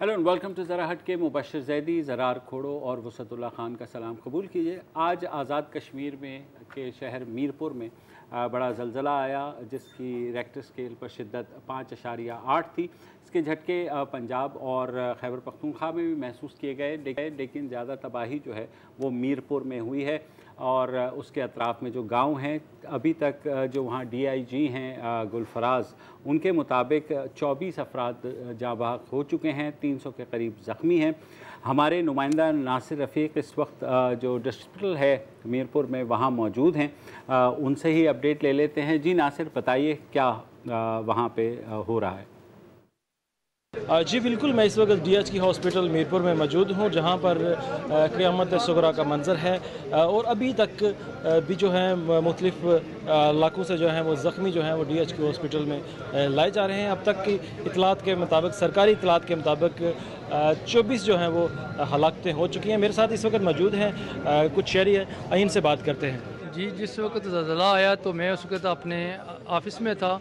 Hello and welcome to ज़रा हट के। मुबशर जैदी, ज़रार खोड़ो और वसतुल्लाह खान का सलाम कबूल कीजिए। आज आज़ाद कश्मीर में के शहर मीरपुर में बड़ा ज़लज़ला आया जिसकी रेक्टर स्केल पर शिद्दत 5.8 थी। इसके झटके पंजाब और खैबर पख्तूनख्वा में भी महसूस किए गए, लेकिन ज़्यादा तबाही जो है वो मीरपुर में हुई है और उसके अतराफ़ में जो गांव हैं, अभी तक जो वहाँ DIG हैं गुलफराज, उनके मुताबिक 24 अफराद जाँ बहक हो चुके हैं, 300 के करीब ज़ख्मी हैं। हमारे नुमाइंदा नासिर रफ़ीक इस वक्त जो हॉस्पिटल है मीरपुर में वहाँ मौजूद हैं, उनसे ही अपडेट ले लेते हैं। जी नासिर, बताइए क्या वहाँ पे हो रहा है? जी बिल्कुल, मैं इस वक्त DIG हॉस्पिटल मीरपुर में मौजूद हूँ, जहाँ पर क़यामत सुगरा का मंज़र है और अभी तक भी जो है मुख्तलिफ़ इलाकों से जो है वो ज़ख्मी जो हैं वो DIG हॉस्पिटल में लाए जा रहे हैं। अब तक की इतलात के मुताबिक, सरकारी इतलात के मुताबिक 24 जो हैं वो हलाकतें हो चुकी हैं। मेरे साथ इस वक्त मौजूद हैं कुछ शहरी हैं, इनसे बात करते हैं। जी, जिस वक्त ज़लज़ला आया तो मैं उस वक्त अपने ऑफ़िस में था,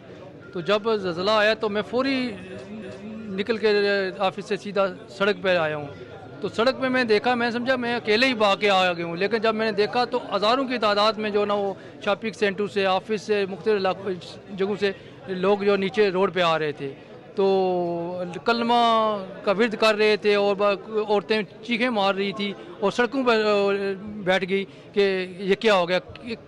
तो जब ज़लज़ला आया तो मैं फ़ौरी निकल के ऑफिस से सीधा सड़क पर आया हूँ। तो सड़क पे मैं देखा, मैं समझा मैं अकेले ही भाग के आ गया हूँ, लेकिन जब मैंने देखा तो हज़ारों की तादाद में जो ना वो शॉपिंग सेंटर से, ऑफिस से, मुख्तलिफ जगहों से लोग जो नीचे रोड पे आ रहे थे, तो कलमा का विर्द कर रहे थे और औरतें चीखें मार रही थी और सड़कों पर बैठ गई कि ये क्या हो गया।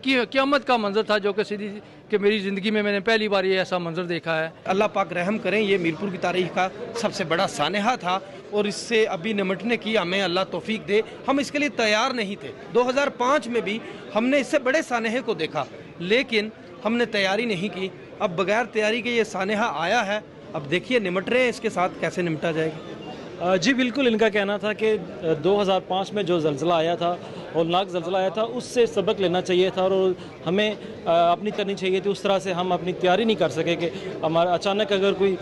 क़यामत का मंजर था जो कि सीधी कि मेरी ज़िंदगी में मैंने पहली बार ये ऐसा मंजर देखा है। अल्लाह पाक रहम करें, ये मीरपुर की तारीख का सबसे बड़ा सानहा था और इससे अभी निमटने की हमें अल्लाह तौफीक दे। हम इसके लिए तैयार नहीं थे। 2005 में भी हमने इससे बड़े सानहे को देखा, लेकिन हमने तैयारी नहीं की। अब बगैर तैयारी के ये सानहा आया है, अब देखिए निमट रहे हैं इसके साथ, कैसे निमटा जाएगा। जी बिल्कुल, इनका कहना था कि 2005 में जो ज़लज़ला आया था और नाक ज़लज़ला आया था, उससे सबक लेना चाहिए था और हमें अपनी करनी चाहिए थी। उस तरह से हम अपनी तैयारी नहीं कर सके कि हमारा अचानक अगर कोई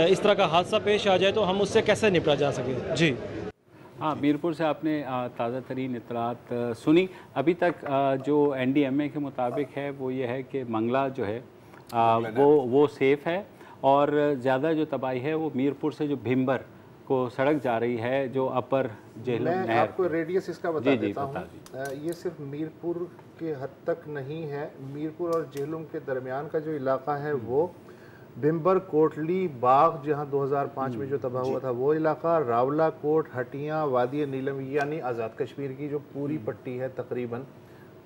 इस तरह का हादसा पेश आ जाए तो हम उससे कैसे निपटा जा सके। जी हाँ, मीरपुर से आपने ताज़ा तरीन इतलात सुनी। अभी तक जो NDMA के मुताबिक है वो ये है कि मंगला जो है वो सेफ़ है और ज़्यादा जो तबाही है वो मीरपुर से जो भिम्बर को सड़क जा रही है, जो अपर जेहलम नहर। मैं आपको रेडियस इसका बता देता हूँ। ये सिर्फ मीरपुर के हद तक नहीं है, मीरपुर और जेहलम के दरमियान का जो इलाका है वो भिम्बर, कोटली, बाग, जहाँ 2005 में जो तबाह हुआ था वो इलाका, रावला कोट, हटियाँ, वादी नीलम, यानी आज़ाद कश्मीर की जो पूरी पट्टी है तकरीबन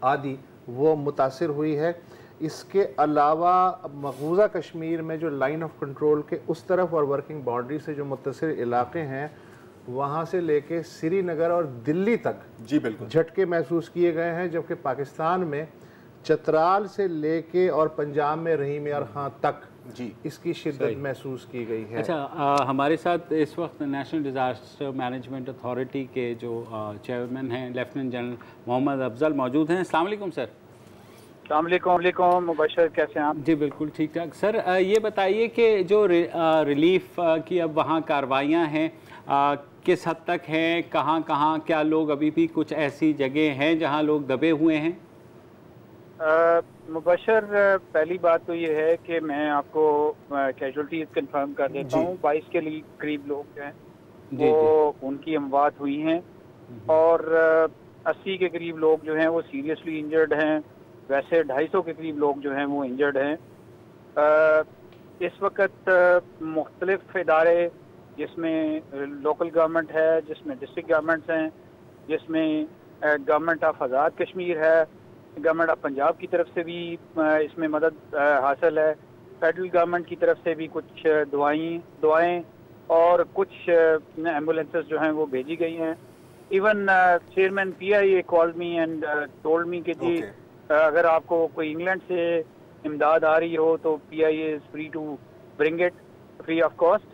आदि वो मुतासिर हुई है। इसके अलावा मकबूजा कश्मीर में जो लाइन ऑफ कंट्रोल के उस तरफ और वर्किंग बाउंड्री से जो मुत्तसिर इलाके हैं, वहाँ से लेके श्रीनगर और दिल्ली तक जी बिल्कुल झटके महसूस किए गए हैं, जबकि पाकिस्तान में चतराल से लेके और पंजाब में रहीम यार खां तक जी इसकी शिद्दत महसूस की गई है। अच्छा, हमारे साथ इस वक्त नेशनल डिज़ास्टर मैनेजमेंट अथॉरिटी के जो चेयरमैन हैं लेफ्टिनेंट जनरल मोहम्मद अफजल मौजूद हैं। अस्सलाम वालेकुम सर। अस्सलाम वालेकुम मुबशर, कैसे हैं आप? जी बिल्कुल ठीक ठाक सर। ये बताइए कि जो रिलीफ की अब वहाँ कार्रवाइयाँ हैं किस हद तक हैं, कहाँ कहाँ, क्या लोग अभी भी कुछ ऐसी जगह हैं जहाँ लोग दबे हुए हैं? मुबशर, पहली बात तो ये है कि मैं आपको कैजुअल्टीज कंफर्म कर देता हूँ। 22 के करीब लोग हैं वो उनकी अमवात हुई हैं और 80 के करीब लोग जो हैं वो सीरियसली इंजर्ड हैं। वैसे 250 के करीब लोग जो हैं वो इंजर्ड हैं। इस वक्त मुख्तलिफ इदारे, जिसमें लोकल गवर्नमेंट है, जिसमें डिस्ट्रिक्ट गवर्नमेंट्स हैं, जिसमें गवर्नमेंट ऑफ आज़ाद कश्मीर है, गवर्नमेंट ऑफ पंजाब की तरफ से भी इसमें मदद हासिल है, फेडरल गवर्नमेंट की तरफ से भी कुछ दुआएं और कुछ एम्बुलेंसेस जो हैं वो भेजी गई हैं। Even chairman PIA called me and told me कि जी अगर आपको कोई इंग्लैंड से इमदाद आ रही हो तो PIA is free to bring it free of cost.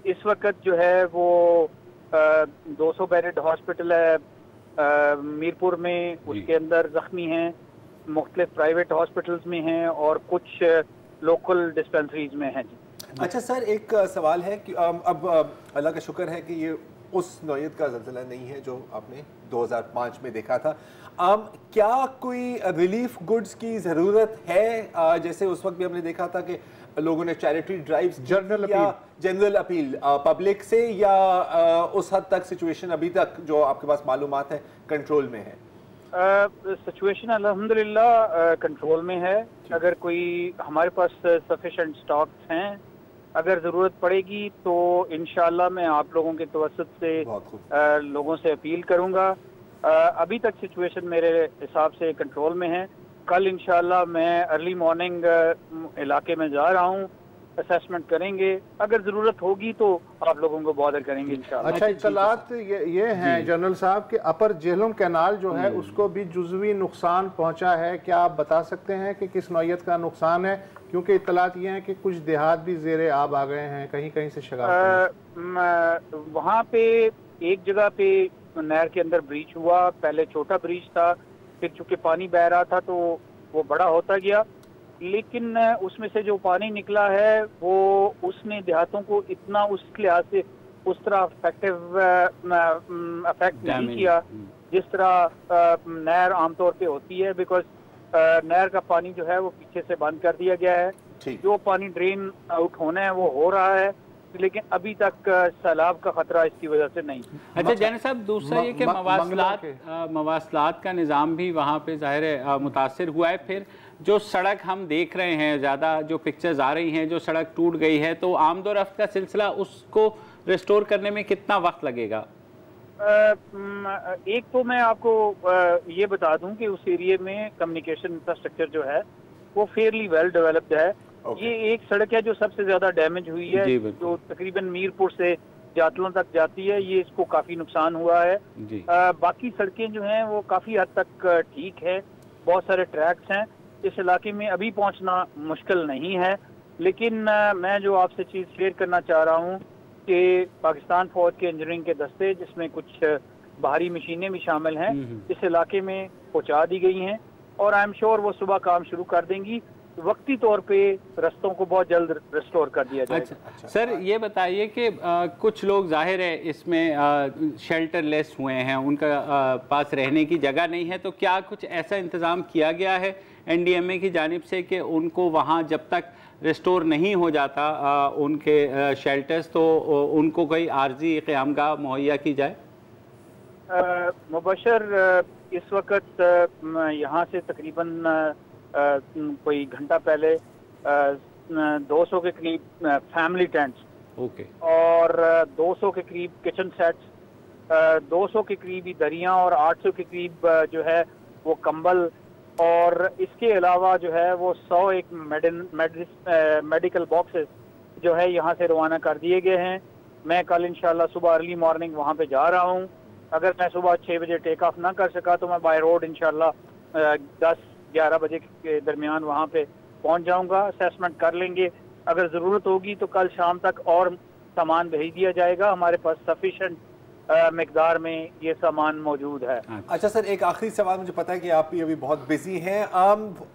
इस वक्त जो है वो 200 बेडेड हॉस्पिटल है मीरपुर में, उसके अंदर जख्मी हैं, मुख्तलिफ प्राइवेट हॉस्पिटल्स में हैं और कुछ लोकल डिस्पेंसरीज में हैं जी। अच्छा सर, एक सवाल है कि अब अल्लाह का शुक्र है कि ये उस नौयत का ज़लज़ला नहीं है जो आपने 2005 में देखा था। क्या कोई रिलीफ गुड्स की ज़रूरत है? जैसे उस वक्त भी हमने देखा था कि लोगों ने charity drives, general appeal public से, या उस हद तक सिचुएशन अभी तक जो आपके पास मालूमात है कंट्रोल में है? सिचुएशन अल्हम्दुलिल्लाह कंट्रोल में है। अगर कोई हमारे पास सफिशिएंट स्टॉक्स हैं, अगर ज़रूरत पड़ेगी तो इंशाल्लाह मैं आप लोगों के तवस्सुत से लोगों से अपील करूंगा। अभी तक सिचुएशन मेरे हिसाब से कंट्रोल में है। कल इंशाल्लाह मैं अर्ली मॉर्निंग इलाके में जा रहा हूँ, असेसमेंट करेंगे, अगर ज़रूरत होगी तो आप लोगों को बॉदर करेंगे इंशाल्लाह। अच्छा, इत्तलात ये हैं जनरल साहब कि अपर जेहलम कैनाल जो है उसको भी जुज़वी नुकसान पहुंचा है। क्या आप बता सकते हैं कि किस नौयत का नुकसान है? क्योंकि इत्तलात ये हैं कि कुछ देहात भी ज़ेरे आब आ गए हैं, कहीं कहीं से शगाफ। वहाँ पे एक जगह पे नहर के अंदर ब्रीच हुआ, पहले छोटा ब्रीच था, फिर चूंकि पानी बह रहा था तो वो बड़ा होता गया, लेकिन उसमें से जो पानी निकला है वो उसने देहातों को इतना उस लिहाज से उस तरह अफेक्ट नहीं किया जिस तरह नहर आमतौर पे होती है, बिकॉज नहर का पानी जो है वो पीछे से बंद कर दिया गया है। जो पानी ड्रेन आउट होना है वो हो रहा है, लेकिन अभी तक सैलाब का खतरा इसकी वजह से नहीं। अच्छा जैन साहब, दूसरा ये कि मवासलात का निज़ाम भी वहाँ पे ज़ाहिर है मुतासर हुआ है। फिर जो सड़क हम देख रहे हैं, ज़्यादा जो पिक्चर्स आ रही हैं, जो सड़क टूट गई है, तो आमदोरफ्त का सिलसिला उसको रिस्टोर करने में कितना वक्त लगेगा? एक तो मैं आपको ये बता दूं कि उस एरिया में कम्युनिकेशन इंफ्रास्ट्रक्चर जो है वो फेयरली वेल डेवलप्ड है। ये एक सड़क है जो सबसे ज्यादा डैमेज हुई है, जो तकरीबन मीरपुर से जातलों तक जाती है, ये इसको काफी नुकसान हुआ है। बाकी सड़कें जो हैं वो काफी हद तक ठीक है, बहुत सारे ट्रैक्स हैं, इस इलाके में अभी पहुंचना मुश्किल नहीं है। लेकिन मैं जो आपसे चीज शेयर करना चाह रहा हूँ कि पाकिस्तान फौज के इंजीनियरिंग के दस्ते, जिसमें कुछ बाहरी मशीनें भी शामिल हैं, इस इलाके में पहुंचा दी गई हैं और आई एम श्योर वो सुबह काम शुरू कर देंगी। वक्ती तौर पे रस्तों को बहुत जल्द रिस्टोर कर दिया जाएगा। अच्छा सर, ये बताइए कि कुछ लोग जाहिर है इसमें शेल्टरलेस हुए हैं, उनका पास रहने की जगह नहीं है, तो क्या कुछ ऐसा इंतज़ाम किया गया है NDMA की जानिब से कि उनको वहाँ जब तक रिस्टोर नहीं हो जाता उनके शेल्टर्स, तो उनको कोई आर्जी क़यामगाह मुहैया की जाए? मुबशर, इस वक्त यहाँ से तकरीबन कोई घंटा पहले 200 के करीब फैमिली टेंट्स और 200 के करीब किचन सेट्स, 200 के करीब ही दरियाँ और 800 के करीब जो है वो कंबल, और इसके अलावा जो है वो 100 एक मेडिकल बॉक्सेस जो है यहाँ से रवाना कर दिए गए हैं। मैं कल इंशाल्लाह सुबह अर्ली मॉर्निंग वहाँ पे जा रहा हूँ। अगर मैं सुबह 6 बजे टेक ऑफ ना कर सका तो मैं बाय रोड इंशाल्लाह 10-11 बजे के दरमियान वहाँ पे पहुँच जाऊँगा, असेसमेंट कर लेंगे। अगर ज़रूरत होगी तो कल शाम तक और सामान भेज दिया जाएगा। हमारे पास सफिशेंट मिकदार में ये सामान मौजूद है। अच्छा सर, एक आखिरी सवाल, मुझे पता है कि आप भी अभी बहुत बिजी हैं,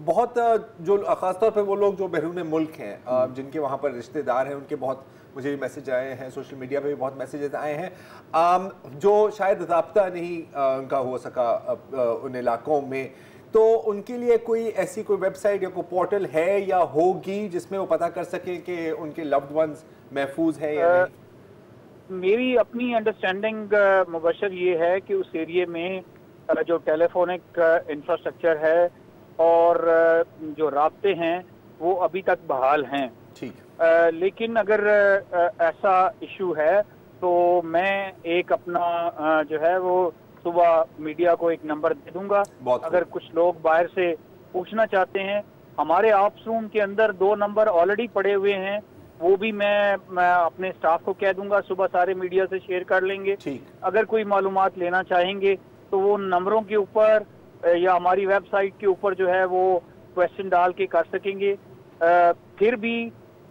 बहुत जो खासतौर पे वो लोग जो बैरून मुल्क हैं, जिनके वहाँ पर रिश्तेदार हैं, उनके बहुत मुझे भी मैसेज आए हैं, सोशल मीडिया पे भी बहुत मैसेजेस आए हैं, जो शायद रब्ता नहीं उनका हो सका उन इलाकों में, तो उनके लिए कोई ऐसी कोई वेबसाइट या कोई पोर्टल है या होगी जिसमें वो पता कर सके कि उनके लव्ड वंस महफूज है या नहीं? मेरी अपनी अंडरस्टैंडिंग मुबशर ये है कि उस एरिया में जो टेलीफोनिक इंफ्रास्ट्रक्चर है और जो राब्ते हैं वो अभी तक बहाल हैं। ठीक। लेकिन अगर ऐसा इशू है तो मैं एक अपना जो है वो सुबह मीडिया को एक नंबर दे दूंगा। अगर कुछ लोग बाहर से पूछना चाहते हैं, हमारे ऑप्स रूम के अंदर 2 नंबर ऑलरेडी पड़े हुए हैं, वो भी मैं अपने स्टाफ को कह दूंगा, सुबह सारे मीडिया से शेयर कर लेंगे। अगर कोई मालूमात लेना चाहेंगे तो वो नंबरों के ऊपर या हमारी वेबसाइट के ऊपर जो है वो क्वेश्चन डाल के कर सकेंगे। फिर भी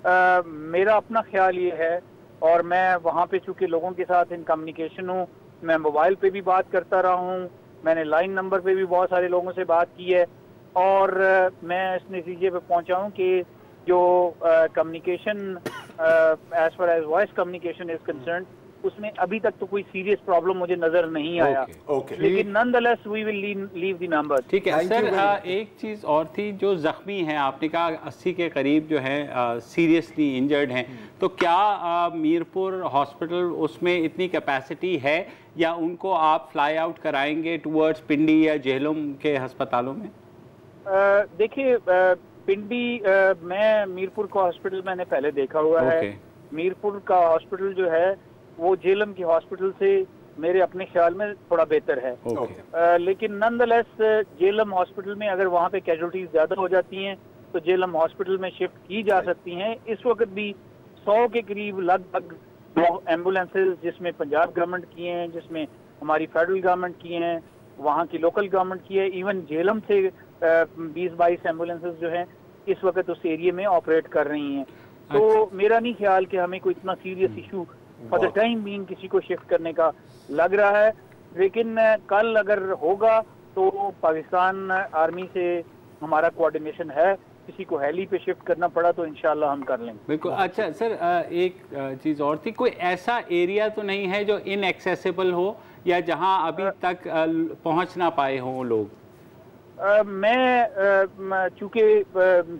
मेरा अपना ख्याल ये है, और मैं वहाँ पे चूंकि लोगों के साथ इन कम्युनिकेशन हूँ, मैं मोबाइल पे भी बात करता रहा हूँ, मैंने लाइन नंबर पे भी बहुत सारे लोगों से बात की है, और मैं इस नतीजे पे पहुँचा हूँ कि जो communication as far as voice communication is concerned, उसमें अभी तक तो कोई सीरियस प्रॉब्लम मुझे नजर नहीं आया। लेकिन nonetheless we will leave the number. ठीक है सर, एक चीज़ और थी, जो जख्मी हैं आपने कहा 80 के करीब जो हैं सीरियसली इंजर्ड हैं, तो क्या मीरपुर हॉस्पिटल उसमें इतनी कैपेसिटी है या उनको आप फ्लाई आउट कराएंगे टुवर्ड्स पिंडी या जेहलम के अस्पतालों में? देखिए पिंडी मैं मीरपुर का हॉस्पिटल मैंने पहले देखा हुआ है। मीरपुर का हॉस्पिटल जो है वो जेलम के हॉस्पिटल से मेरे अपने ख्याल में थोड़ा बेहतर है। लेकिन नॉनदलेस जेलम हॉस्पिटल में अगर वहाँ पे कैजुअल्टीज ज्यादा हो जाती हैं तो जेलम हॉस्पिटल में शिफ्ट की जा सकती हैं। इस वक्त भी 100 के करीब लगभग एम्बुलेंसेज, जिसमें पंजाब गवर्नमेंट की हैं, जिसमें हमारी फेडरल गवर्नमेंट की हैं, वहाँ की लोकल गवर्नमेंट की है, इवन जेलम से 20-22 एम्बुलेंसेज जो हैं इस वक्त उस एरिया में ऑपरेट कर रही हैं। तो मेरा नहीं ख्याल कि हमें कोई इतना serious issue for the time being किसी को शिफ्ट करने का लग रहा है। लेकिन कल अगर होगा तो पाकिस्तान आर्मी से हमारा कोऑर्डिनेशन है, किसी को हेली पे शिफ्ट करना पड़ा तो इंशाल्लाह हम कर लेंगे। बिल्कुल। अच्छा सर, एक चीज़ और थी, कोई ऐसा एरिया तो नहीं है जो इनएक्सेसिबल हो या जहां अभी तक पहुंच ना पाए हों लोग? मैं चूँकि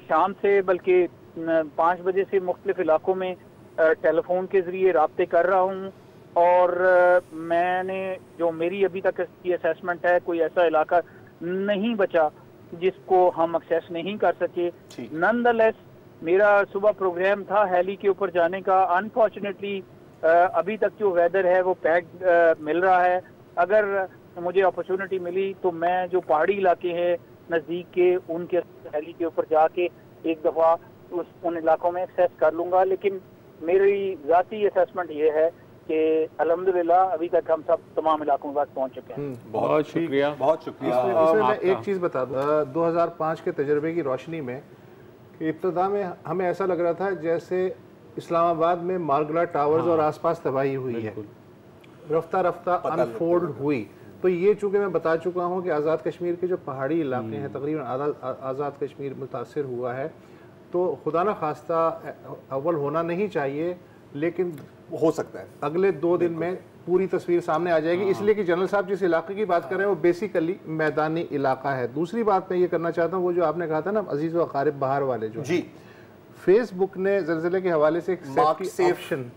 शाम से बल्कि 5 बजे से मुख्तलिफ इलाकों में टेलीफोन के ज़रिए राब्ते कर रहा हूँ और मैंने जो मेरी अभी तक की असेसमेंट है, कोई ऐसा इलाका नहीं बचा जिसको हम एक्सेस नहीं कर सके। नॉनदलेस मेरा सुबह प्रोग्राम था हेली के ऊपर जाने का। अनफॉर्चुनेटली अभी तक जो वेदर है वो पैक्ड मिल रहा है। अगर मुझे अपॉर्चुनिटी मिली तो मैं जो पहाड़ी इलाके हैं नज़दीक के उनके हेली के ऊपर जाके एक दफ़ा उन इलाकों में एक्सेस कर लूँगा। लेकिन मेरी ज़ाती असेसमेंट ये है कि अल्हम्दुलिल्लाह अभी तक हम सब तमाम इलाकों तक पहुँच चुके हैं। बहुत शुक्रिया, बहुत शुक्रिया। इसमें मैं एक चीज़ बता दूँ, 2005 के तजर्बे की रोशनी में इब्तिदा में हमें ऐसा लग रहा था जैसे इस्लामाबाद में मारगला टावर्स और आसपास तबाही हुई है, रफ्ता रफ्ता अनफोल्ड हुई। तो ये चूँकि मैं बता चुका हूँ कि आज़ाद कश्मीर के जो पहाड़ी इलाके हैं तकरीबन आज़ाद कश्मीर मुतासर हुआ है, तो खुदा न खास्ता अव्वल होना नहीं चाहिए, लेकिन हो सकता है अगले 2 दिन में पूरी तस्वीर सामने आ जाएगी। इसलिए कि जनरल साहब जिस इलाके की बात कर रहे हैं वो बेसिकली मैदानी इलाका है। दूसरी बात मैं ये करना चाहता हूँ, वो जो आपने कहा था ना अजीज व अकारिब बाहर वाले, जो जी फेसबुक ने ज़लज़ले के हवाले से एक सेफ्टी ऑप्शन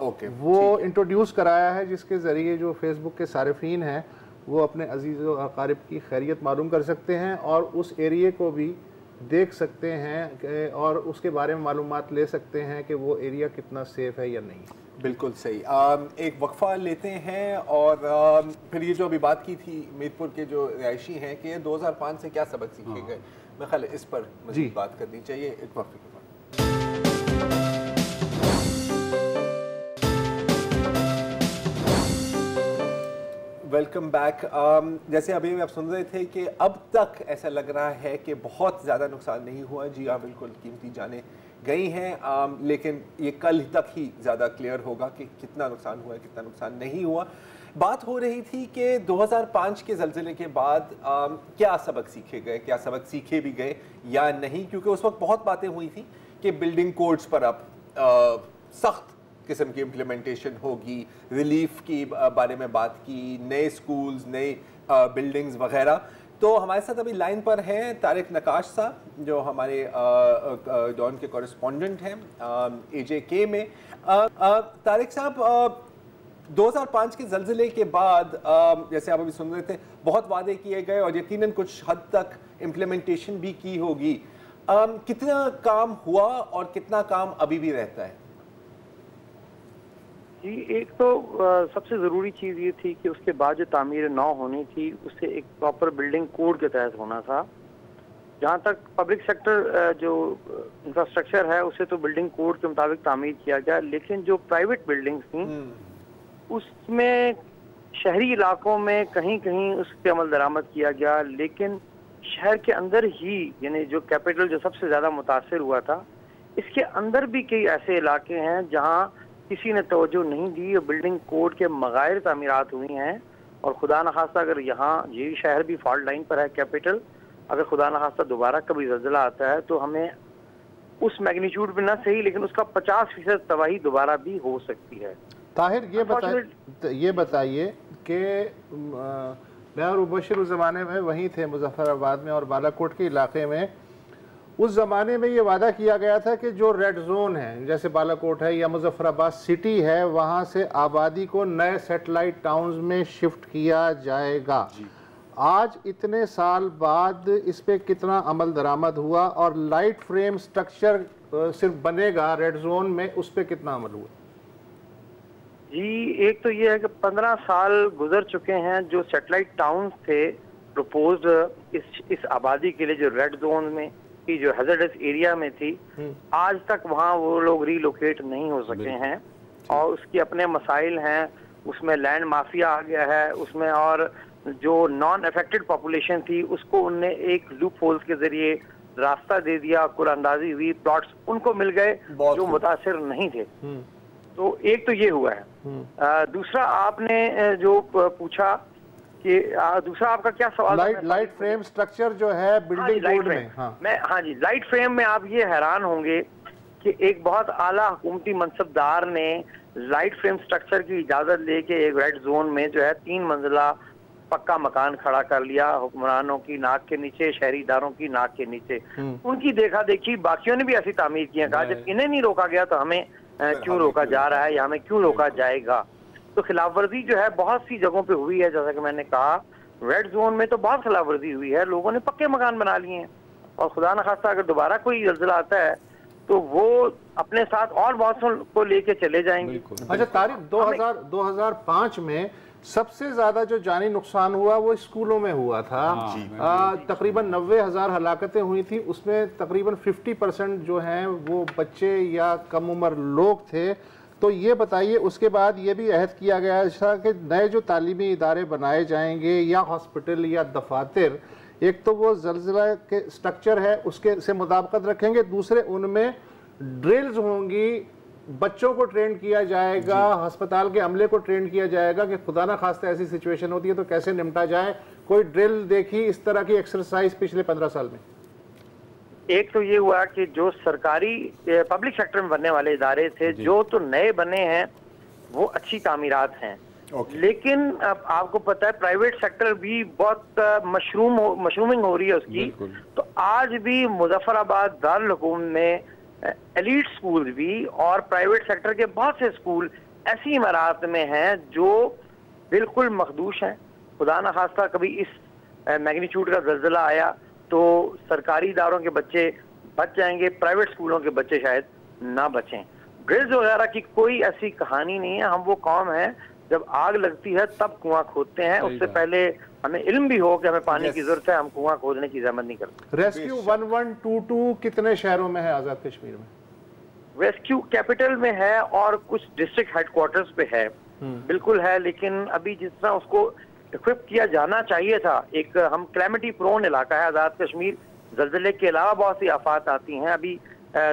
ओके वो इंट्रोड्यूस कराया है, जिसके ज़रिए जो फेसबुक के सारिफीन हैं वो अपने अजीज़ व अकारिब की खैरियत मालूम कर सकते हैं और उस एरिए को भी देख सकते हैं और उसके बारे में मालूमात ले सकते हैं कि वो एरिया कितना सेफ है या नहीं। बिल्कुल सही। एक वक्फा लेते हैं और फिर ये जो अभी बात की थी मीरपुर के जो रिहायशी हैं कि 2005 से क्या सबक सीखे गए, मैं ख्याल इस पर मज़ीद बात करनी चाहिए एक वक्फे के बाद। Welcome back. जैसे अभी आप सुन रहे थे कि अब तक ऐसा लग रहा है कि बहुत ज़्यादा नुकसान नहीं हुआ। जी हाँ, बिल्कुल कीमती जानें गई हैं, लेकिन ये कल तक ही ज़्यादा क्लियर होगा कि कितना नुकसान हुआ है, कितना नुकसान नहीं हुआ। बात हो रही थी कि 2005 के ज़लज़ले के बाद क्या सबक सीखे गए, क्या सबक सीखे भी गए या नहीं, क्योंकि उस वक्त बहुत बातें हुई थी कि बिल्डिंग कोड्स पर अब सख्त किस्म की इम्प्लीमेंटेशन होगी, रिलीफ की बारे में बात की, नए स्कूल्स, नए बिल्डिंग्स वगैरह। तो हमारे साथ अभी लाइन पर हैं तारिक नकाश साहब, जो हमारे डॉन के कॉरेस्पॉन्डेंट हैं AJK में। तारिक साहब, 2005 के ज़लज़ले के बाद जैसे आप अभी सुन रहे थे बहुत वादे किए गए और यकीनन कुछ हद तक इम्प्लीमेंटेशन भी की होगी। कितना काम हुआ और कितना काम अभी भी रहता है? जी, एक तो सबसे ज़रूरी चीज़ ये थी कि उसके बाद जो तामीर नौ होनी थी उसे एक प्रॉपर बिल्डिंग कोड के तहत होना था। जहाँ तक पब्लिक सेक्टर जो इंफ्रास्ट्रक्चर है उसे तो बिल्डिंग कोड के मुताबिक तामीर किया गया, लेकिन जो प्राइवेट बिल्डिंग्स थी उसमें शहरी इलाकों में कहीं कहीं उस पर अमल दरामद किया गया, लेकिन शहर के अंदर ही, यानी जो कैपिटल जो सबसे ज़्यादा मुतासर हुआ था, इसके अंदर भी कई ऐसे इलाके हैं जहाँ किसी ने तवज्जो नहीं दी और बिल्डिंग कोड के मगायर तामीरात हुई हैं। और खुदा न खास्ता अगर यहाँ ये शहर भी फॉल्ट लाइन पर है कैपिटल, अगर खुदा न खास्ता दोबारा कभी ज़लज़ला आता है तो हमें उस मैग्नीट्यूड में ना सही लेकिन उसका 50% तबाही दोबारा भी हो सकती है। ताहिर ये बताइए कि मैं और मुबशिर उस ज़माने में वहीं थे मुजफ्फराबाद में और बालाकोट के इलाके में। उस ज़माने में ये वादा किया गया था कि जो रेड जोन है जैसे बालाकोट है या मुजफ्फराबाद सिटी है, वहाँ से आबादी को नए सेटेलाइट टाउन्स में शिफ्ट किया जाएगा। आज इतने साल बाद इस पे कितना अमल दरामद हुआ और लाइट फ्रेम स्ट्रक्चर सिर्फ बनेगा रेड जोन में, उस पे कितना अमल हुआ? जी, एक तो ये है कि 15 साल गुजर चुके हैं। जो सेटेलाइट टाउन्स थे प्रपोज्ड इस आबादी के लिए, जो रेड जोन में की जो हैजर्डस एरिया में थी, आज तक वहाँ वो लोग रीलोकेट नहीं हो सके हैं और उसके अपने मसाइल हैं। उसमें लैंड माफिया आ गया है उसमें, और जो नॉन अफेक्टेड पॉपुलेशन थी उसको उनने एक लूप होल्स के जरिए रास्ता दे दिया, कुरानंदाजी हुई, प्लॉट्स उनको मिल गए जो मुतासिर नहीं थे। तो एक तो ये हुआ है। दूसरा आपने जो पूछा कि दूसरा आपका क्या सवाल? लाइट फ्रेम स्ट्रक्चर जो है बिल्डिंग कोड में। हाँ जी, लाइट फ्रेम में आप ये हैरान होंगे कि एक बहुत आला हुकूमती मनसबदार ने लाइट फ्रेम स्ट्रक्चर की इजाजत लेके एक रेड जोन में जो है 3 मंजिला पक्का मकान खड़ा कर लिया, हुक्मरानों की नाक के नीचे, शहरीदारों की नाक के नीचे। उनकी देखा देखी बाकियों ने भी ऐसी तामीर की है। कहा जब इन्हें नहीं रोका गया तो हमें क्यों रोका जा रहा है या हमें क्यों रोका जाएगा? तो खिलाफ वर्जी जो है बहुत सी जगहों पे हुई है। जैसा कि मैंने कहा, रेड जोन में तो बहुत खिलाफ वर्जी हुई है, लोगों ने पक्के मकान बना लिए हैं और खुदा न खास्ता अगर दोबारा कोई ज़ल्ज़ला आता है तो वो अपने साथ और बहुत को लेके चले जाएंगे। अच्छा तारीख 2005 में सबसे ज्यादा जो जानी नुकसान हुआ वो स्कूलों में हुआ था। तकरीबन 90,000 हलाकतें हुई थी, उसमें तकरीबन 50% जो हैं वो बच्चे या कम उम्र लोग थे। तो ये बताइए, उसके बाद ये भी अहद किया गया है कि नए जो तालीमी इदारे बनाए जाएंगे या हॉस्पिटल या दफातर, एक तो वो ज़ल्ज़ला के स्ट्रक्चर है उसके से मुताबिकत रखेंगे, दूसरे उनमें ड्रिल्स होंगी, बच्चों को ट्रेन किया जाएगा, अस्पताल के अमले को ट्रेन किया जाएगा कि खुदा ना खास्ता ऐसी सिचुएशन होती है तो कैसे निपटा जाए। कोई ड्रिल देखी इस तरह की एक्सरसाइज पिछले 15 साल में? एक तो ये हुआ कि जो सरकारी पब्लिक सेक्टर में बनने वाले इदारे थे जो तो नए बने हैं वो अच्छी तामीरात हैं, लेकिन अब आपको पता है प्राइवेट सेक्टर भी बहुत मशरूमिंग हो रही है उसकी। तो आज भी मुजफ्फराबाद दारुल हुकूम में एलीट स्कूल भी और प्राइवेट सेक्टर के बहुत से स्कूल ऐसी इमारत में हैं जो बिल्कुल मखदूश हैं। खुदा न खास्ता कभी इस मैग्नीट्यूड का ज़ल्ज़ला आया तो सरकारी इदारों के बच्चे बच जाएंगे, प्राइवेट स्कूलों के बच्चे शायद ना बचें। ड्रिल्स वगैरह की कोई ऐसी कहानी नहीं है। हम वो कौम है जब आग लगती है तब कुआं खोदते हैं, उससे पहले हमें इल्म भी हो कि हमें पानी की जरूरत है, हम कुआं खोदने की जहमत नहीं करते। रेस्क्यू 1122 कितने शहरों में है आजाद कश्मीर में? रेस्क्यू कैपिटल में है और कुछ डिस्ट्रिक्ट हेडक्वार्टर्स पे है, बिल्कुल है, लेकिन अभी जिस तरह उसको इक्विप किया जाना चाहिए था। एक हम क्लैमिटी प्रोन इलाका है आजाद कश्मीर, जल्जले के अलावा बहुत सी आफात आती हैं। अभी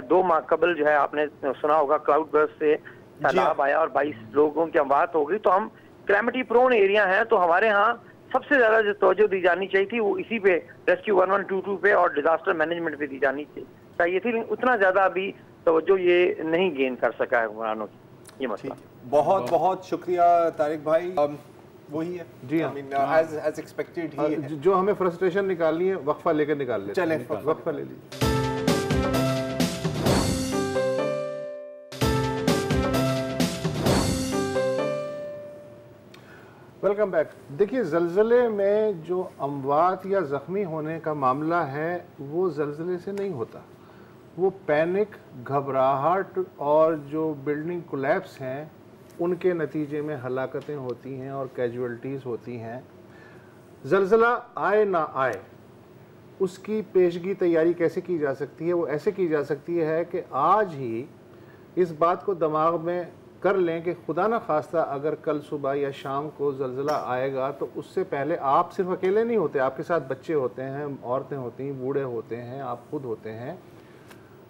2 माह कबल जो है आपने सुना होगा क्लाउड बर्स्ट से सैलाब आया और 22 लोगों की अमवात हो गई। तो हम क्लैमिटी प्रोन एरिया हैं, तो हमारे यहाँ सबसे ज्यादा जो तवज्जो दी जानी चाहिए थी वो इसी पे रेस्क्यू 1122 पे और डिजास्टर मैनेजमेंट पे दी जानी चाहिए थी, लेकिन उतना ज्यादा अभी तवज्जो ये नहीं गेन कर सका है हुक्मरानों की। ये मसला। बहुत बहुत शुक्रिया तारिक भाई। वही है जी हाँ, एज एक्सपेक्टेड ही है। जो हमें फ्रस्ट्रेशन निकालनी है वक्फा लेकर निकाल लेते हैं। चलें वक्फा ले लीजिए। Welcome back. देखिए, ज़ल्ज़ले में जो अमवात या ज़ख्मी होने का मामला है वो ज़ल्ज़ले से नहीं होता, वो पैनिक, घबराहट और जो बिल्डिंग कोलैप्स हैं उनके नतीजे में हलाकतें होती हैं और कैजुअल्टीज़ होती हैं। ज़ल्ज़ला आए ना आए उसकी पेशगी तैयारी कैसे की जा सकती है? वो ऐसे की जा सकती है कि आज ही इस बात को दिमाग में कर लें कि खुदा ना खास्ता अगर कल सुबह या शाम को ज़ल्ज़ला आएगा तो उससे पहले आप सिर्फ अकेले नहीं होते, आपके साथ बच्चे होते हैं, औरतें होती हैं, बूढ़े होते हैं, आप खुद होते हैं।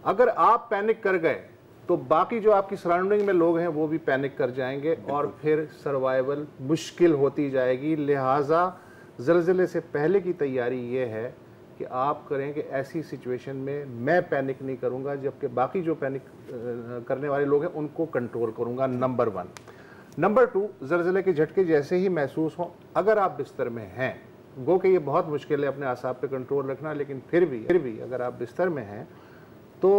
अगर आप पैनिक कर गए तो बाकी जो आपकी सराउंडिंग में लोग हैं वो भी पैनिक कर जाएंगे और फिर सर्वाइवल मुश्किल होती जाएगी। लिहाजा ज़ल्ज़ले से पहले की तैयारी ये है कि आप करें कि ऐसी सिचुएशन में मैं पैनिक नहीं करूंगा, जबकि बाकी जो पैनिक करने वाले लोग हैं उनको कंट्रोल करूंगा, नंबर 1। नंबर 2, ज़लज़ले के झटके जैसे ही महसूस हों, अगर आप बिस्तर में हैं, गो कि ये बहुत मुश्किल है अपने आसाब पे कंट्रोल रखना, लेकिन फिर भी अगर आप बिस्तर में हैं तो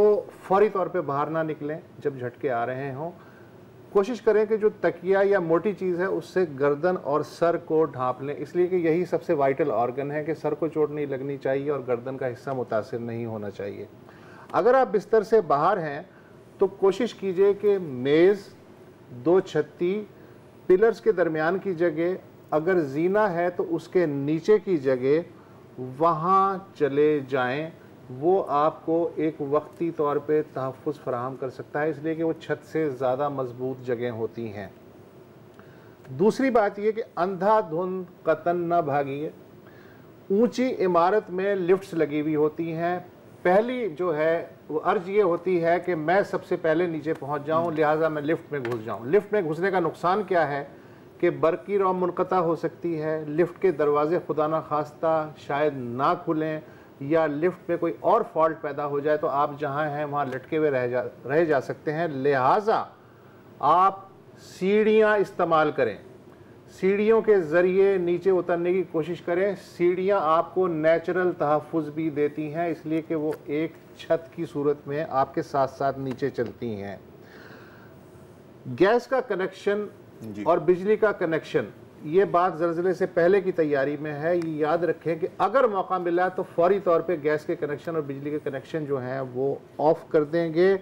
फौरी तौर पे बाहर ना निकलें जब झटके आ रहे हों। कोशिश करें कि जो तकिया या मोटी चीज़ है उससे गर्दन और सर को ढांप लें, इसलिए कि यही सबसे वाइटल ऑर्गन है कि सर को चोट नहीं लगनी चाहिए और गर्दन का हिस्सा मुतासिर नहीं होना चाहिए। अगर आप बिस्तर से बाहर हैं तो कोशिश कीजिए कि मेज़, 2 छत्ती, पिलर्स के दरमियान की जगह, अगर जीना है तो उसके नीचे की जगह वहाँ चले जाएं। वो आपको एक वक्ती तौर पे तहफ़्फ़ुज़ फराहम कर सकता है, इसलिए कि वो छत से ज़्यादा मजबूत जगह होती हैं। दूसरी बात यह कि अंधाधुंध कतन न भागिए। ऊंची इमारत में लिफ्ट्स लगी हुई होती हैं। पहली जो है वो अर्ज ये होती है कि मैं सबसे पहले नीचे पहुंच जाऊं, लिहाजा मैं लिफ्ट में घुस जाऊं। लिफ्ट में घुसने का नुकसान क्या है कि बरकी रौ मुनक़ता हो सकती है, लिफ्ट के दरवाजे खुदा ना खास्ता शायद ना खुलें, या लिफ्ट में कोई और फॉल्ट पैदा हो जाए तो आप जहां हैं वहां लटके हुए रह जा सकते हैं। लिहाजा आप सीढ़ियां इस्तेमाल करें, सीढ़ियों के ज़रिए नीचे उतरने की कोशिश करें। सीढ़ियां आपको नेचुरल तहफ़्फ़ुज़ भी देती हैं, इसलिए कि वो एक छत की सूरत में आपके साथ साथ नीचे चलती हैं। गैस का कनेक्शन और बिजली का कनेक्शन, ये बात ज़लज़ले से पहले की तैयारी में है। ये याद रखें कि अगर मौका मिला तो फौरी तौर पे गैस के कनेक्शन और बिजली के कनेक्शन जो हैं वो ऑफ कर देंगे।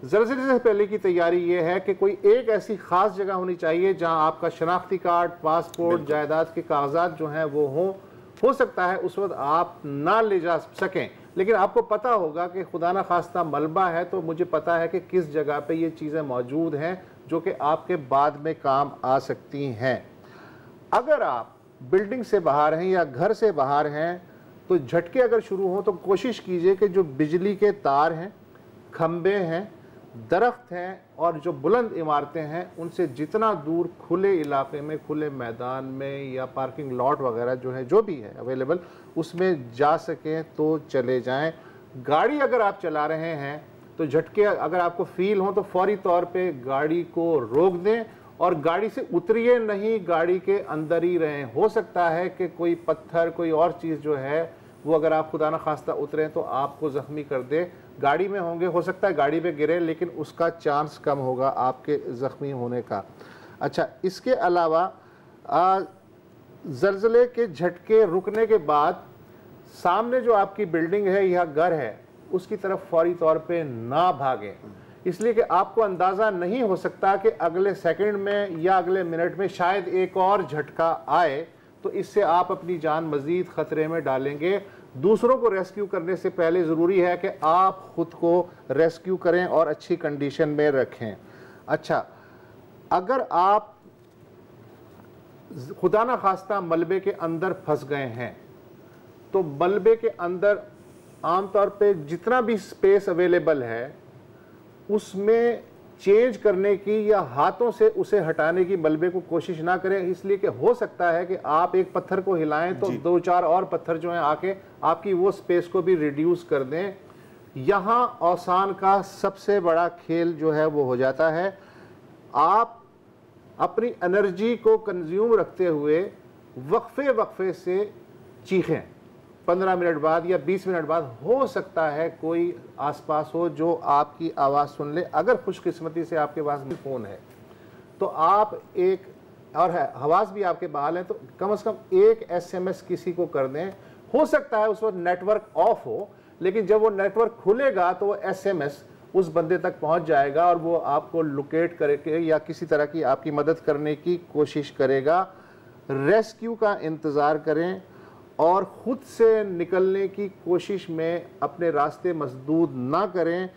ज़लज़ले से पहले की तैयारी ये है कि कोई एक ऐसी ख़ास जगह होनी चाहिए जहां आपका शनाख्ती कार्ड, पासपोर्ट, जायदाद के कागजात जो हैं वो हों। हो सकता है उस वक्त आप ना ले जा सकें, लेकिन आपको पता होगा कि खुदा ना खास्ता मलबा है तो मुझे पता है कि किस जगह पे ये चीज़ें मौजूद हैं जो कि आपके बाद में काम आ सकती हैं। अगर आप बिल्डिंग से बाहर हैं या घर से बाहर हैं तो झटके अगर शुरू हों तो कोशिश कीजिए कि जो बिजली के तार हैं, खंबे हैं, दरख्त हैं और जो बुलंद इमारतें हैं उनसे जितना दूर खुले इलाके में, खुले मैदान में या पार्किंग लॉट वगैरह जो है, जो भी है अवेलेबल, उसमें जा सकें तो चले जाएं। गाड़ी अगर आप चला रहे हैं तो झटके अगर आपको फील हो तो फौरी तौर पे गाड़ी को रोक दें और गाड़ी से उतरिए नहीं, गाड़ी के अंदर ही रहें। हो सकता है कि कोई पत्थर, कोई और चीज़ जो है वो अगर आप खुदा न खास्ता उतरें तो आपको ज़ख्मी कर दे। गाड़ी में होंगे, हो सकता है गाड़ी पे गिरे, लेकिन उसका चांस कम होगा आपके ज़ख्मी होने का। अच्छा, इसके अलावा ज़लज़ले के झटके रुकने के बाद सामने जो आपकी बिल्डिंग है या घर है उसकी तरफ फौरी तौर पे ना भागें, इसलिए कि आपको अंदाज़ा नहीं हो सकता कि अगले सेकंड में या अगले मिनट में शायद एक और झटका आए, तो इससे आप अपनी जान मज़ीद ख़तरे में डालेंगे। दूसरों को रेस्क्यू करने से पहले ज़रूरी है कि आप ख़ुद को रेस्क्यू करें और अच्छी कंडीशन में रखें। अच्छा, अगर आप खुदा ना खास्ता मलबे के अंदर फंस गए हैं तो मलबे के अंदर आमतौर पे जितना भी स्पेस अवेलेबल है उसमें चेंज करने की या हाथों से उसे हटाने की मलबे को कोशिश ना करें, इसलिए कि हो सकता है कि आप एक पत्थर को हिलाएं तो 2-4 और पत्थर जो हैं आके आपकी वो स्पेस को भी रिड्यूस कर दें। यहाँ औसान का सबसे बड़ा खेल जो है वो हो जाता है। आप अपनी एनर्जी को कंज्यूम रखते हुए वक्फे से चीखें। 15 मिनट बाद या 20 मिनट बाद हो सकता है कोई आसपास हो जो आपकी आवाज़ सुन ले। अगर खुशकिस्मती से आपके पास भी फ़ोन है तो आप एक और है हवास भी आपके बहाल है तो कम से कम एक SMS किसी को कर दें। हो सकता है उस वक्त नेटवर्क ऑफ हो, लेकिन जब वो नेटवर्क खुलेगा तो वो SMS उस बंदे तक पहुंच जाएगा और वो आपको लोकेट करके या किसी तरह की आपकी मदद करने की कोशिश करेगा। रेस्क्यू का इंतज़ार करें और ख़ुद से निकलने की कोशिश में अपने रास्ते मसदूद ना करें,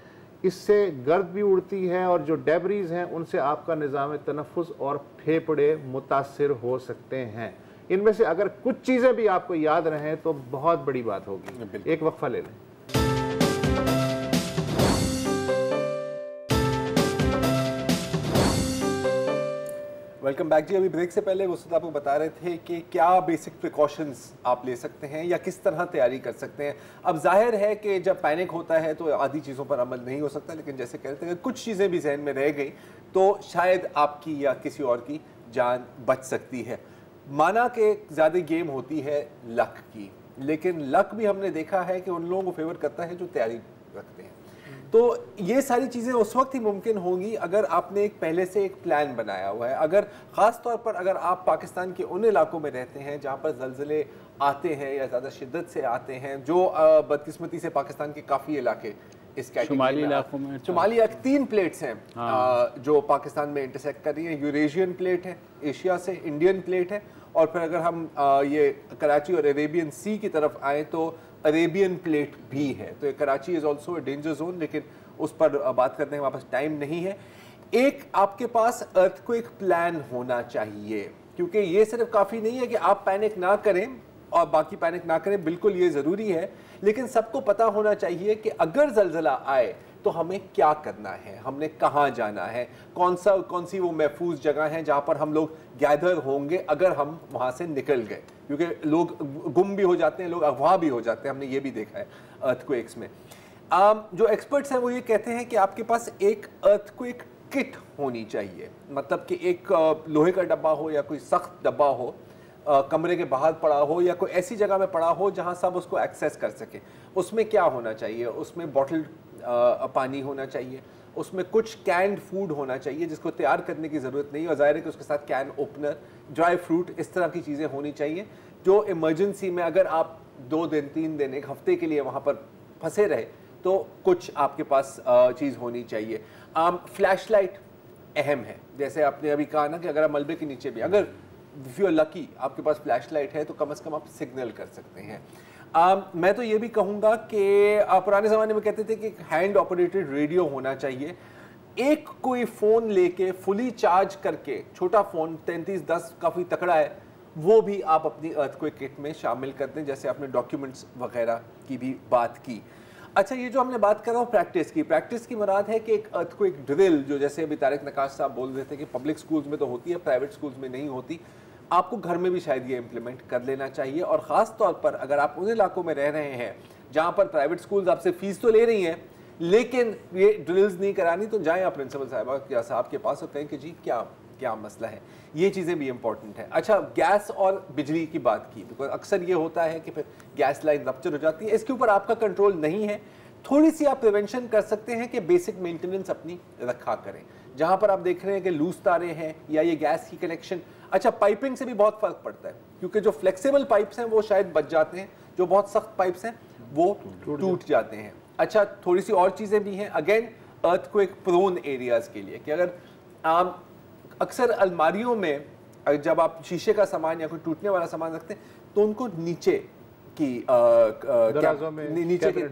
इससे गर्द भी उड़ती है और जो डेब्रीज हैं उनसे आपका निज़ाम तनफ़ुस और फेफड़े मुतासिर हो सकते हैं। इनमें से अगर कुछ चीज़ें भी आपको याद रहें तो बहुत बड़ी बात होगी। एक वक्फा ले लें। वेलकम बैक जी। अभी ब्रेक से पहले वसुत आपको बता रहे थे कि क्या बेसिक प्रिकॉशंस आप ले सकते हैं या किस तरह तैयारी कर सकते हैं। अब जाहिर है कि जब पैनिक होता है तो आधी चीज़ों पर अमल नहीं हो सकता, लेकिन जैसे कह रहे थे अगर कुछ चीज़ें भी जहन में रह गई तो शायद आपकी या किसी और की जान बच सकती है। माना कि ज़्यादा गेम होती है लक की, लेकिन लक भी हमने देखा है कि उन लोगों को फेवर करता है जो तैयारी रखते हैं। तो ये सारी चीज़ें उस वक्त ही मुमकिन होंगी अगर आपने एक पहले से एक प्लान बनाया हुआ है। अगर ख़ास तौर पर अगर आप पाकिस्तान के उन इलाकों में रहते हैं जहाँ पर ज़लज़ले आते हैं या ज़्यादा शिद्दत से आते हैं, जो बदकिस्मती से पाकिस्तान के काफ़ी इलाके इस शुमाली इलाकों में, शुमाली 3 प्लेट्स हैं जो पाकिस्तान में इंटरसेक्ट कर रही हैं। यूरेशियन प्लेट है एशिया से, इंडियन प्लेट है, और फिर अगर हम ये कराची और अरेबियन सी की तरफ आए तो अरेबियन प्लेट भी है। तो Karachi is also a danger zone, लेकिन उस पर बात करने के वापस टाइम नहीं है। एक आपके पास अर्थक्वेक प्लान होना चाहिए, क्योंकि ये सिर्फ काफ़ी नहीं है कि आप पैनिक ना करें और बाकी पैनिक ना करें, बिल्कुल ये ज़रूरी है, लेकिन सबको पता होना चाहिए कि अगर ज़लज़ला आए तो हमें क्या करना है, हमने कहाँ जाना है, कौन सी वो महफूज जगह है जहाँ पर हम लोग गैदर होंगे अगर हम वहाँ से निकल गए, क्योंकि लोग गुम भी हो जाते हैं, लोग अगवा भी हो जाते हैं, हमने ये भी देखा है अर्थक्वेक्स में। जो एक्सपर्ट्स हैं वो ये कहते हैं कि आपके पास एक अर्थक्वेक किट होनी चाहिए, मतलब कि एक लोहे का डब्बा हो या कोई सख्त डब्बा हो, कमरे के बाहर पड़ा हो या कोई ऐसी जगह में पड़ा हो जहां सब उसको एक्सेस कर सके। उसमें क्या होना चाहिए, उसमें बॉटल पानी होना चाहिए, उसमें कुछ कैंड फूड होना चाहिए जिसको तैयार करने की ज़रूरत नहीं, और ज़ाहिर है कि उसके साथ कैन ओपनर, ड्राई फ्रूट, इस तरह की चीज़ें होनी चाहिए जो इमरजेंसी में अगर आप 2 दिन 3 दिन 1 हफ्ते के लिए वहाँ पर फंसे रहे तो कुछ आपके पास चीज़ होनी चाहिए। फ्लैश लाइट अहम है, जैसे आपने अभी कहा ना कि अगर आप मलबे के नीचे भी, अगर इफ़ यू आर लकी आपके पास फ्लैश लाइट है तो कम से कम आप सिग्नल कर सकते हैं। मैं तो ये भी कहूँगा कि पुराने ज़माने में कहते थे कि हैंड ऑपरेटेड रेडियो होना चाहिए। एक कोई फ़ोन लेके फुली चार्ज करके, छोटा फ़ोन 3310 काफ़ी तकड़ा है, वो भी आप अपनी अर्थक्वेक किट में शामिल कर दें, जैसे आपने डॉक्यूमेंट्स वगैरह की भी बात की। अच्छा, ये जो हमने बात कर रहा हूँ प्रैक्टिस की मुराद है कि एक अर्थक्वेक ड्रिल, जो जैसे अभी तारिक नकाश साहब बोल रहे थे कि पब्लिक स्कूल्स में तो होती है, प्राइवेट स्कूल्स में नहीं होती, आपको घर में भी शायद ये इम्प्लीमेंट कर लेना चाहिए। और ख़ास तौर पर अगर आप उन इलाकों में रह रहे हैं जहाँ पर प्राइवेट स्कूल्स आपसे फ़ीस तो ले रही हैं लेकिन ये ड्रिल्स नहीं करानी, तो जाएँ आप प्रिंसिपल साहब के पास और कहें कि जी क्या मसला है। ये चीज़ें भी इंपॉर्टेंट है। अच्छा, गैस और बिजली की बात की, बिकॉज अक्सर ये होता है कि फिर गैस लाइन रप्चर हो जाती है, इसके ऊपर आपका कंट्रोल नहीं है। थोड़ी सी आप प्रिवेंशन कर सकते हैं कि बेसिक मेंटेनेंस अपनी रखा करें। जहाँ पर आप देख रहे हैं कि लूज तारे हैं या ये गैस की कनेक्शन, अच्छा पाइपिंग से भी बहुत फ़र्क पड़ता है, क्योंकि जो फ्लेक्सिबल पाइप्स हैं वो शायद बच जाते हैं, जो बहुत सख्त पाइप्स हैं वो टूट जाते हैं। अच्छा, थोड़ी सी और चीज़ें भी हैं अगेन अर्थक्वेक प्रोन एरियाज़ के लिए, कि अगर अक्सर अलमारियों में जब आप शीशे का सामान या कोई टूटने वाला सामान रखते हैं तो उनको नीचे की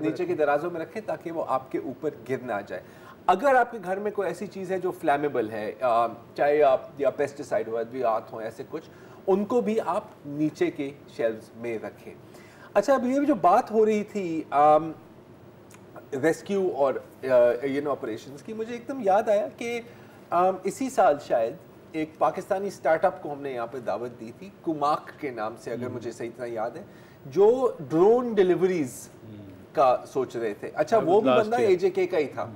नीचे की दराजों में रखें ताकि वो आपके ऊपर गिर ना जाए। अगर आपके घर में कोई ऐसी चीज़ है जो फ्लैमेबल है, चाहे आप या पेस्टिसाइड हो, अद्वियात हो, ऐसे कुछ, उनको भी आप नीचे के शेल्व्स में रखें। अच्छा, अब ये जो बात हो रही थी रेस्क्यू और ऑपरेशंस की, मुझे एकदम याद आया कि इसी साल शायद एक पाकिस्तानी स्टार्टअप को हमने यहाँ पे दावत दी थी, कुमाक के नाम से, अगर मुझे सही तरह याद है, जो ड्रोन डिलीवरीज का सोच रहे थे। अच्छा, वो भी बंदा AJK का ही था,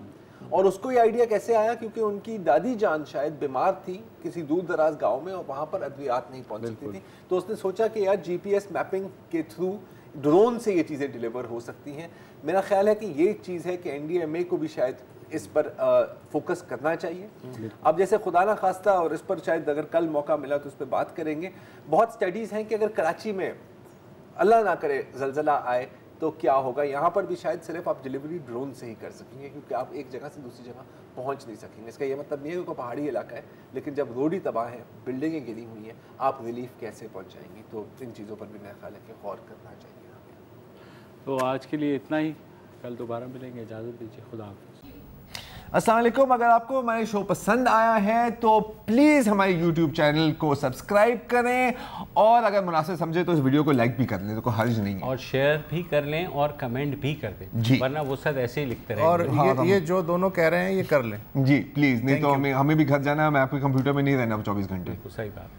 और उसको ये आइडिया कैसे आया, क्योंकि उनकी दादी जान शायद बीमार थी किसी दूर दराज गांव में और वहाँ पर अद्वियात नहीं पहुँच सकती थी, तो उसने सोचा कि यार GPS मैपिंग के थ्रू ड्रोन से ये चीज़ें डिलीवर हो सकती हैं। मेरा ख्याल है कि ये चीज़ है कि NDMA को भी शायद इस पर फोकस करना चाहिए। अब जैसे खुदा ना खास्ता, और इस पर शायद अगर कल मौका मिला तो उस पर बात करेंगे, बहुत स्टडीज़ हैं कि अगर कराची में अल्लाह ना करे ज़लज़ला आए तो क्या होगा। यहाँ पर भी शायद सिर्फ आप डिलीवरी ड्रोन से ही कर सकेंगे, क्योंकि आप एक जगह से दूसरी जगह पहुँच नहीं सकेंगे। इसका ये मतलब नहीं है कि कोई पहाड़ी इलाका है, लेकिन जब रोड ही तबाह है, बिल्डिंगें गिरी हुई हैं, आप रिलीफ कैसे पहुँचाएंगी। तो इन चीज़ों पर भी मेरा ख्याल है कि गौर करना चाहिए। तो आज के लिए इतना ही, कल दोबारा मिलेंगे, इजाज़त दीजिए, खुदा हाफ़िज़। अस्सलाम वालेकुम। अगर आपको हमारे शो पसंद आया है तो प्लीज़ हमारे यूट्यूब चैनल को सब्सक्राइब करें और अगर मुनासिब समझे तो इस वीडियो को लाइक भी कर लें, तो कोई हर्ज नहीं है, और शेयर भी कर लें और कमेंट भी कर दें जी, वरना वो सब ऐसे ही लिखते रहेंगे। और ये जो दोनों कह रहे हैं ये कर लें जी प्लीज़, नहीं तो हमें भी घर जाना है, मैं आपके कंप्यूटर में नहीं रहना 24 घंटे। सही बात।